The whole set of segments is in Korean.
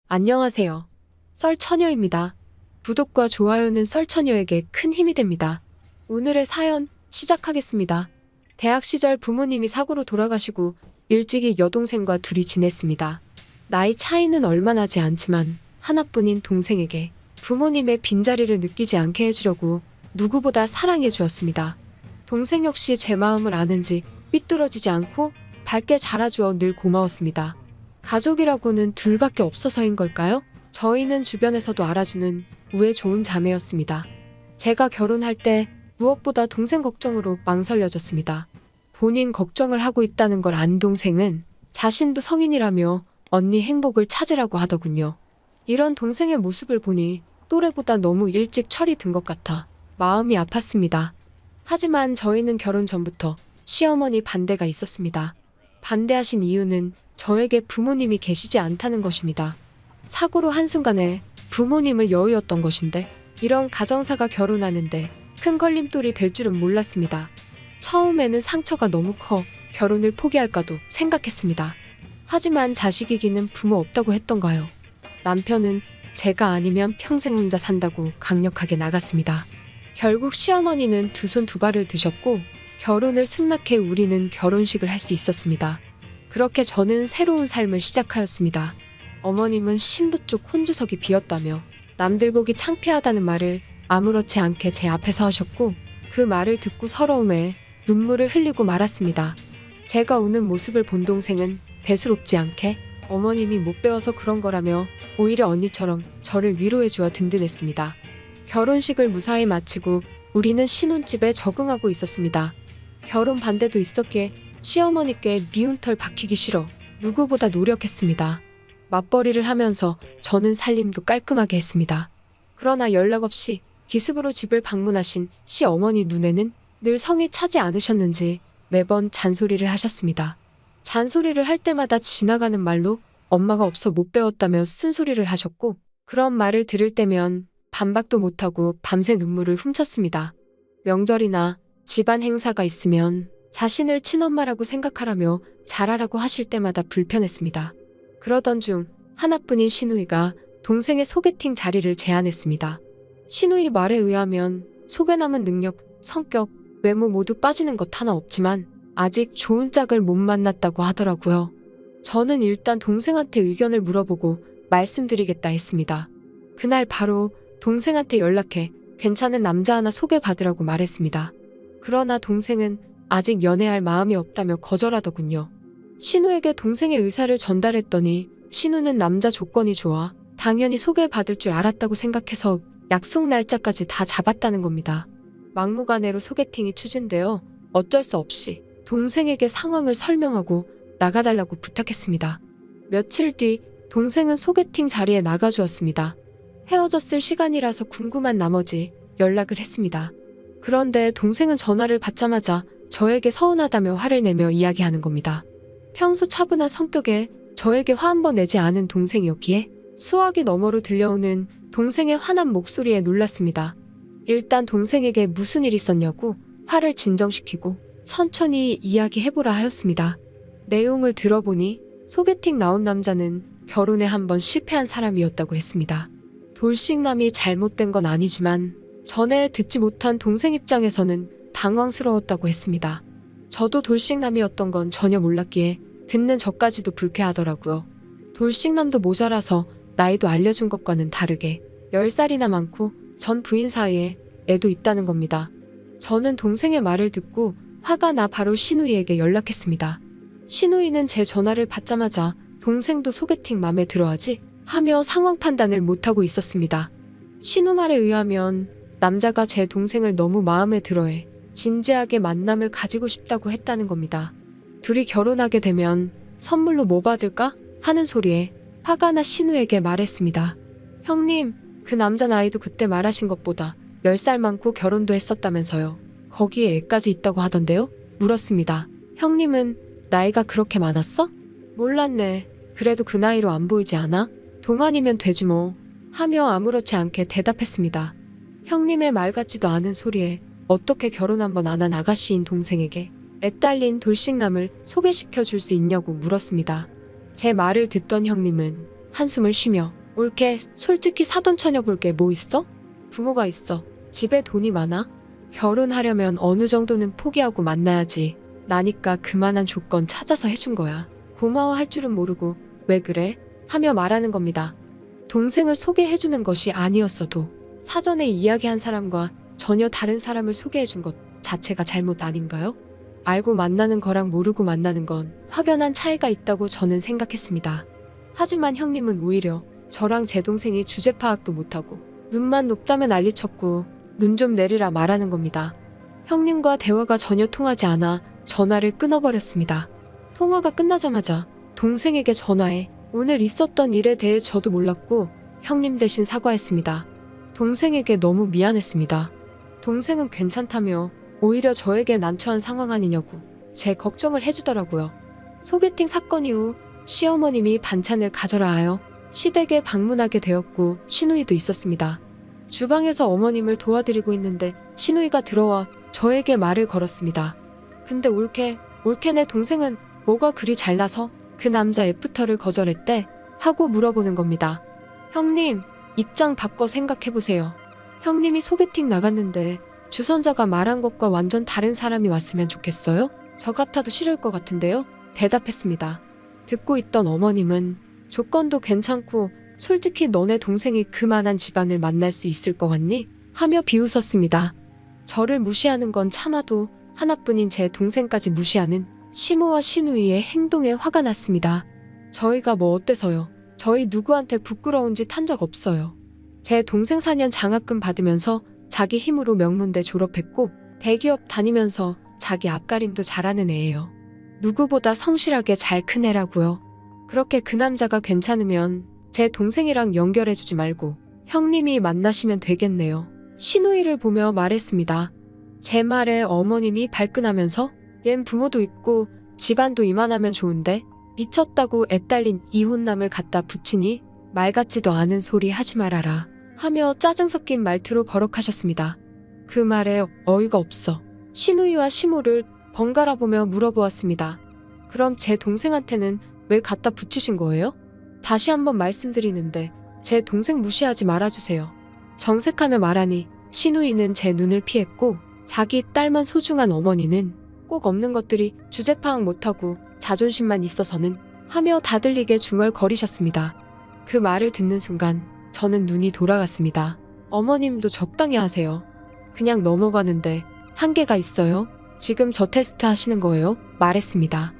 안녕하세요. 썰처녀입니다. 구독과 좋아요는 썰처녀에게 큰 힘이 됩니다. 오늘의 사연 시작하겠습니다. 대학 시절 부모님이 사고로 돌아가시고 일찍이 여동생과 둘이 지냈습니다. 나이 차이는 얼마 나지 않지만 하나뿐인 동생에게 부모님의 빈자리를 느끼지 않게 해주려고 누구보다 사랑해 주었습니다. 동생 역시 제 마음을 아는지 삐뚤어지지 않고 밝게 자라주어 늘 고마웠습니다. 가족이라고는 둘밖에 없어서인 걸까요? 저희는 주변에서도 알아주는 우애 좋은 자매였습니다. 제가 결혼할 때 무엇보다 동생 걱정으로 망설여졌습니다. 본인 걱정을 하고 있다는 걸 안 동생은 자신도 성인이라며 언니 행복을 찾으라고 하더군요. 이런 동생의 모습을 보니 또래보다 너무 일찍 철이 든 것 같아 마음이 아팠습니다. 하지만 저희는 결혼 전부터 시어머니 반대가 있었습니다. 반대하신 이유는 저에게 부모님이 계시지 않다는 것입니다. 사고로 한순간에 부모님을 여의었던 것인데 이런 가정사가 결혼하는데 큰 걸림돌이 될 줄은 몰랐습니다. 처음에는 상처가 너무 커 결혼을 포기할까도 생각했습니다. 하지만 자식이기는 부모 없다고 했던가요? 남편은 제가 아니면 평생 혼자 산다고 강력하게 나갔습니다. 결국 시어머니는 두 손 두 발을 드셨고 결혼을 승낙해 우리는 결혼식을 할 수 있었습니다. 그렇게 저는 새로운 삶을 시작하였습니다. 어머님은 신부 쪽 혼주석이 비었다며 남들 보기 창피하다는 말을 아무렇지 않게 제 앞에서 하셨고 그 말을 듣고 서러움에 눈물을 흘리고 말았습니다. 제가 우는 모습을 본 동생은 대수롭지 않게 어머님이 못 배워서 그런 거라며 오히려 언니처럼 저를 위로해 주어 든든했습니다. 결혼식을 무사히 마치고 우리는 신혼집에 적응하고 있었습니다. 결혼 반대도 있었기에 시어머니께 미운 털 박히기 싫어 누구보다 노력했습니다. 맞벌이를 하면서 저는 살림도 깔끔하게 했습니다. 그러나 연락 없이 기습으로 집을 방문하신 시어머니 눈에는 늘 성이 차지 않으셨는지 매번 잔소리를 하셨습니다. 잔소리를 할 때마다 지나가는 말로 엄마가 없어 못 배웠다며 쓴소리를 하셨고 그런 말을 들을 때면 반박도 못하고 밤새 눈물을 훔쳤습니다. 명절이나 집안 행사가 있으면 자신을 친엄마라고 생각하라며 잘하라고 하실 때마다 불편했습니다. 그러던 중 하나뿐인 시누이가 동생의 소개팅 자리를 제안했습니다. 시누이 말에 의하면 속에 남은 능력, 성격, 외모 모두 빠지는 것 하나 없지만 아직 좋은 짝을 못 만났다고 하더라고요. 저는 일단 동생한테 의견을 물어보고 말씀드리겠다 했습니다. 그날 바로 동생한테 연락해 괜찮은 남자 하나 소개받으라고 말했습니다. 그러나 동생은 아직 연애할 마음이 없다며 거절하더군요. 신우에게 동생의 의사를 전달했더니 신우는 남자 조건이 좋아 당연히 소개받을 줄 알았다고 생각해서 약속 날짜까지 다 잡았다는 겁니다. 막무가내로 소개팅이 추진되어 어쩔 수 없이 동생에게 상황을 설명하고 나가달라고 부탁했습니다. 며칠 뒤 동생은 소개팅 자리에 나가주었습니다. 헤어졌을 시간이라서 궁금한 나머지 연락을 했습니다. 그런데 동생은 전화를 받자마자 저에게 서운하다며 화를 내며 이야기하는 겁니다. 평소 차분한 성격에 저에게 화 한 번 내지 않은 동생이었기에 수화기 너머로 들려오는 동생의 화난 목소리에 놀랐습니다. 일단 동생에게 무슨 일 있었냐고 화를 진정시키고 천천히 이야기해보라 하였습니다. 내용을 들어보니 소개팅 나온 남자는 결혼에 한 번 실패한 사람이었다고 했습니다. 돌싱남이 잘못된 건 아니지만 전에 듣지 못한 동생 입장에서는 당황스러웠다고 했습니다. 저도 돌싱남이었던 건 전혀 몰랐기에 듣는 저까지도 불쾌하더라고요. 돌싱남도 모자라서 나이도 알려준 것과는 다르게 10살이나 많고 전 부인 사이에 애도 있다는 겁니다. 저는 동생의 말을 듣고 화가 나 바로 시누이에게 연락했습니다. 시누이는 제 전화를 받자마자 동생도 소개팅 맘에 들어하지? 하며 상황 판단을 못하고 있었습니다. 시누 말에 의하면 남자가 제 동생을 너무 마음에 들어해 진지하게 만남을 가지고 싶다고 했다는 겁니다. 둘이 결혼하게 되면 선물로 뭐 받을까? 하는 소리에 화가 나 시누에게 말했습니다. 형님, 그 남자 나이도 그때 말하신 것보다 10살 많고 결혼도 했었다면서요. 거기에 애까지 있다고 하던데요? 물었습니다. 형님은 나이가 그렇게 많았어? 몰랐네. 그래도 그 나이로 안 보이지 않아? 동안이면 되지 뭐. 하며 아무렇지 않게 대답했습니다. 형님의 말 같지도 않은 소리에 어떻게 결혼 한 번 안 한 아가씨인 동생에게 애딸린 돌싱남을 소개시켜 줄 수 있냐고 물었습니다. 제 말을 듣던 형님은 한숨을 쉬며 올케 솔직히 사돈 처녀 볼 게 뭐 있어? 부모가 있어. 집에 돈이 많아. 결혼하려면 어느 정도는 포기하고 만나야지. 나니까 그만한 조건 찾아서 해준 거야. 고마워할 줄은 모르고 왜 그래? 하며 말하는 겁니다. 동생을 소개해주는 것이 아니었어도 사전에 이야기한 사람과 전혀 다른 사람을 소개해준 것 자체가 잘못 아닌가요? 알고 만나는 거랑 모르고 만나는 건 확연한 차이가 있다고 저는 생각했습니다. 하지만 형님은 오히려 저랑 제 동생이 주제 파악도 못하고 눈만 높다면 난리쳤고 눈 좀 내리라 말하는 겁니다. 형님과 대화가 전혀 통하지 않아 전화를 끊어버렸습니다. 통화가 끝나자마자 동생에게 전화해 오늘 있었던 일에 대해 저도 몰랐고 형님 대신 사과했습니다. 동생에게 너무 미안했습니다. 동생은 괜찮다며 오히려 저에게 난처한 상황 아니냐고 제 걱정을 해주더라고요. 소개팅 사건 이후 시어머님이 반찬을 가져라 하여 시댁에 방문하게 되었고 시누이도 있었습니다. 주방에서 어머님을 도와드리고 있는데 시누이가 들어와 저에게 말을 걸었습니다. 근데 올케 내 동생은 뭐가 그리 잘나서 그 남자 애프터를 거절했대? 하고 물어보는 겁니다. 형님, 입장 바꿔 생각해보세요. 형님이 소개팅 나갔는데 주선자가 말한 것과 완전 다른 사람이 왔으면 좋겠어요? 저 같아도 싫을 것 같은데요? 대답했습니다. 듣고 있던 어머님은 조건도 괜찮고 솔직히 너네 동생이 그만한 집안을 만날 수 있을 것 같니? 하며 비웃었습니다. 저를 무시하는 건 참아도 하나뿐인 제 동생까지 무시하는 시모와 시누이의 행동에 화가 났습니다. 저희가 뭐 어때서요? 저희 누구한테 부끄러운 짓 한 적 없어요. 제 동생 4년 장학금 받으면서 자기 힘으로 명문대 졸업했고 대기업 다니면서 자기 앞가림도 잘하는 애예요. 누구보다 성실하게 잘 큰 애라고요. 그렇게 그 남자가 괜찮으면 제 동생이랑 연결해주지 말고 형님이 만나시면 되겠네요. 시누이를 보며 말했습니다. 제 말에 어머님이 발끈하면서 얜 부모도 있고 집안도 이만하면 좋은데 미쳤다고 애딸린 이혼남을 갖다 붙이니 말 같지도 않은 소리 하지 말아라 하며 짜증 섞인 말투로 버럭하셨습니다. 그 말에 어이가 없어 시누이와 시모를 번갈아 보며 물어보았습니다. 그럼 제 동생한테는 왜 갖다 붙이신 거예요? 다시 한번 말씀드리는데 제 동생 무시하지 말아주세요. 정색하며 말하니 시누이는 제 눈을 피했고 자기 딸만 소중한 어머니는 꼭 없는 것들이 주제 파악 못하고 자존심만 있어서는 하며 다들리게 중얼거리셨습니다. 그 말을 듣는 순간 저는 눈이 돌아갔습니다. 어머님도 적당히 하세요. 그냥 넘어가는데 한계가 있어요. 지금 저 테스트 하시는 거예요? 말했습니다.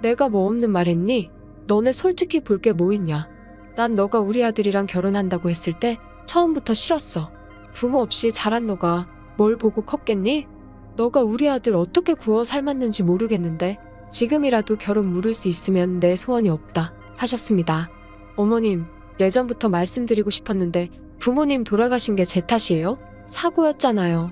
내가 뭐 없는 말 했니? 너네 솔직히 볼 게 뭐 있냐? 난 너가 우리 아들이랑 결혼한다고 했을 때 처음부터 싫었어. 부모 없이 자란 너가 뭘 보고 컸겠니? 너가 우리 아들 어떻게 구워 삶았는지 모르겠는데 지금이라도 결혼 물을 수 있으면 내 소원이 없다 하셨습니다. 어머님, 예전부터 말씀드리고 싶었는데 부모님 돌아가신 게 제 탓이에요? 사고였잖아요.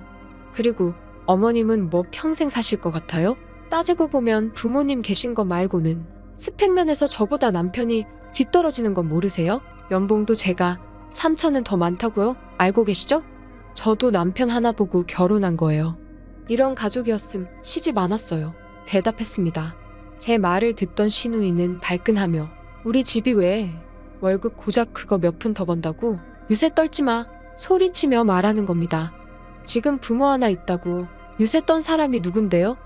그리고 어머님은 뭐 평생 사실 것 같아요? 따지고 보면 부모님 계신 거 말고는 스펙면에서 저보다 남편이 뒤떨어지는 건 모르세요? 연봉도 제가 3천은 더 많다고요? 알고 계시죠? 저도 남편 하나 보고 결혼한 거예요. 이런 가족이었음 시집 안 왔어요. 대답했습니다. 제 말을 듣던 시누이는 발끈하며 우리 집이 왜 월급 고작 그거 몇 푼 더 번다고? 유세 떨지 마 소리치며 말하는 겁니다. 지금 부모 하나 있다고 유세 떤 사람이 누군데요?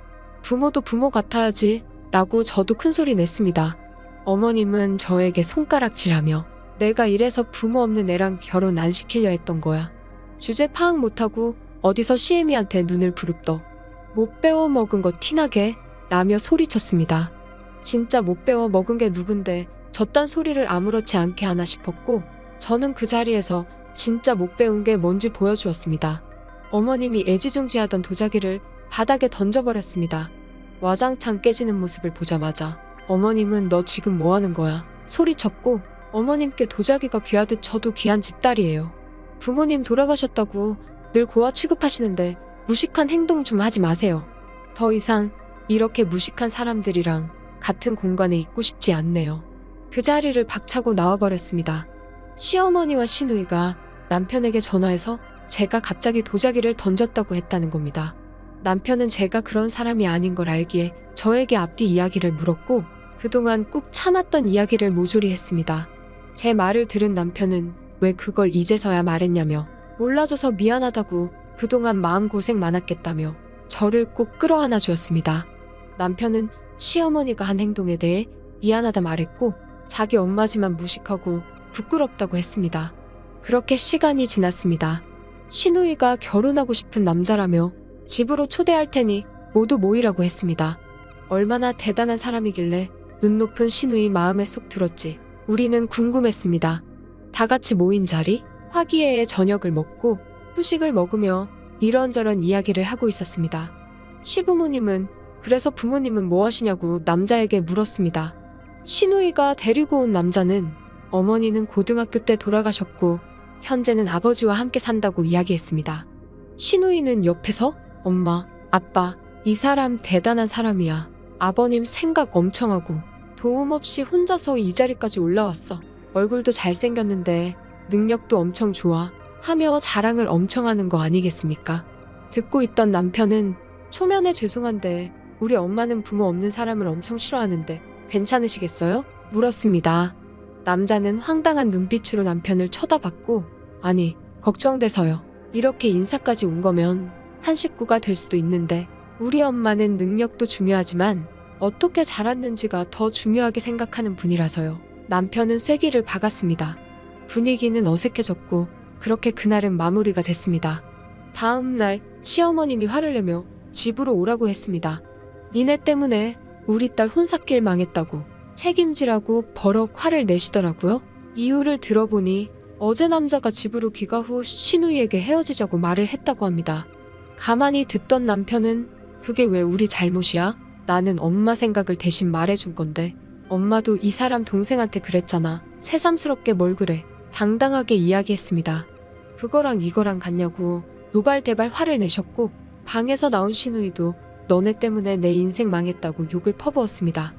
부모도 부모 같아야지 라고 저도 큰소리 냈습니다. 어머님은 저에게 손가락질하며 내가 이래서 부모 없는 애랑 결혼 안 시키려 했던 거야. 주제 파악 못하고 어디서 시애미한테 눈을 부릅떠. 못 배워 먹은 거 티나게 라며 소리쳤습니다. 진짜 못 배워 먹은 게 누군데 저딴 소리를 아무렇지 않게 하나 싶었고 저는 그 자리에서 진짜 못 배운 게 뭔지 보여주었습니다. 어머님이 애지중지하던 도자기를 바닥에 던져버렸습니다. 와장창 깨지는 모습을 보자마자 어머님은 너 지금 뭐 하는 거야? 소리쳤고 어머님께 도자기가 귀하듯 저도 귀한 집딸이에요. 부모님 돌아가셨다고 늘 고아 취급하시는데 무식한 행동 좀 하지 마세요. 더 이상 이렇게 무식한 사람들이랑 같은 공간에 있고 싶지 않네요. 그 자리를 박차고 나와버렸습니다. 시어머니와 시누이가 남편에게 전화해서 제가 갑자기 도자기를 던졌다고 했다는 겁니다. 남편은 제가 그런 사람이 아닌 걸 알기에 저에게 앞뒤 이야기를 물었고 그동안 꾹 참았던 이야기를 모조리 했습니다. 제 말을 들은 남편은 왜 그걸 이제서야 말했냐며 몰라줘서 미안하다고 그동안 마음고생 많았겠다며 저를 꼭 끌어안아 주었습니다. 남편은 시어머니가 한 행동에 대해 미안하다 말했고 자기 엄마지만 무식하고 부끄럽다고 했습니다. 그렇게 시간이 지났습니다. 시누이가 결혼하고 싶은 남자라며 집으로 초대할 테니 모두 모이라고 했습니다. 얼마나 대단한 사람이길래 눈 높은 시누이 마음에 쏙 들었지 우리는 궁금했습니다. 다 같이 모인 자리, 화기애애 저녁을 먹고 후식을 먹으며 이런저런 이야기를 하고 있었습니다. 시부모님은 그래서 부모님은 뭐 하시냐고 남자에게 물었습니다. 시누이가 데리고 온 남자는 어머니는 고등학교 때 돌아가셨고 현재는 아버지와 함께 산다고 이야기했습니다. 시누이는 옆에서 엄마, 아빠, 이 사람 대단한 사람이야. 아버님 생각 엄청 하고 도움 없이 혼자서 이 자리까지 올라왔어. 얼굴도 잘생겼는데 능력도 엄청 좋아. 하며 자랑을 엄청 하는 거 아니겠습니까? 듣고 있던 남편은 초면에 죄송한데 우리 엄마는 부모 없는 사람을 엄청 싫어하는데 괜찮으시겠어요? 물었습니다. 남자는 황당한 눈빛으로 남편을 쳐다봤고 아니 걱정돼서요. 이렇게 인사까지 온 거면 한 식구가 될 수도 있는데 우리 엄마는 능력도 중요하지만 어떻게 자랐는지가 더 중요하게 생각하는 분이라서요. 남편은 쐐기를 박았습니다. 분위기는 어색해졌고 그렇게 그날은 마무리가 됐습니다. 다음 날 시어머님이 화를 내며 집으로 오라고 했습니다. 니네 때문에 우리 딸 혼사길 망했다고 책임지라고 버럭 화를 내시더라고요. 이유를 들어보니 어제 남자가 집으로 귀가 후 시누이에게 헤어지자고 말을 했다고 합니다. 가만히 듣던 남편은 그게 왜 우리 잘못이야? 나는 엄마 생각을 대신 말해준 건데 엄마도 이 사람 동생한테 그랬잖아. 새삼스럽게 뭘 그래. 당당하게 이야기했습니다. 그거랑 이거랑 같냐고 노발대발 화를 내셨고 방에서 나온 시누이도 너네 때문에 내 인생 망했다고 욕을 퍼부었습니다.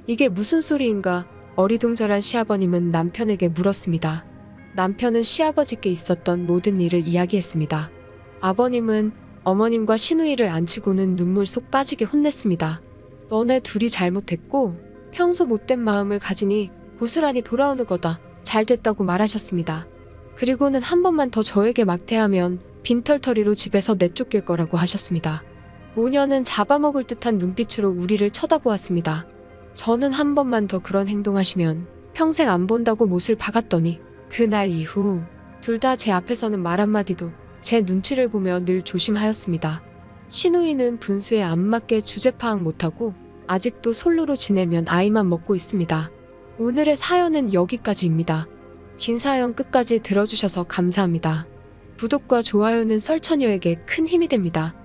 이게 무슨 소리인가 어리둥절한 시아버님은 남편에게 물었습니다. 남편은 시아버지께 있었던 모든 일을 이야기했습니다. 아버님은 어머님과 시누이를 앉히고는 눈물 쏙 빠지게 혼냈습니다. 너네 둘이 잘못했고 평소 못된 마음을 가지니 고스란히 돌아오는 거다. 잘 됐다고 말하셨습니다. 그리고는 한 번만 더 저에게 막대하면 빈털터리로 집에서 내쫓길 거라고 하셨습니다. 모녀는 잡아먹을 듯한 눈빛으로 우리를 쳐다보았습니다. 저는 한 번만 더 그런 행동하시면 평생 안 본다고 못을 박았더니 그날 이후 둘 다 제 앞에서는 말 한마디도 제 눈치를 보며 늘 조심하였습니다. 시누이는 분수에 안 맞게 주제 파악 못하고 아직도 솔로로 지내면 아이만 먹고 있습니다. 오늘의 사연은 여기까지입니다. 긴 사연 끝까지 들어주셔서 감사합니다. 구독과 좋아요는 설처녀에게 큰 힘이 됩니다.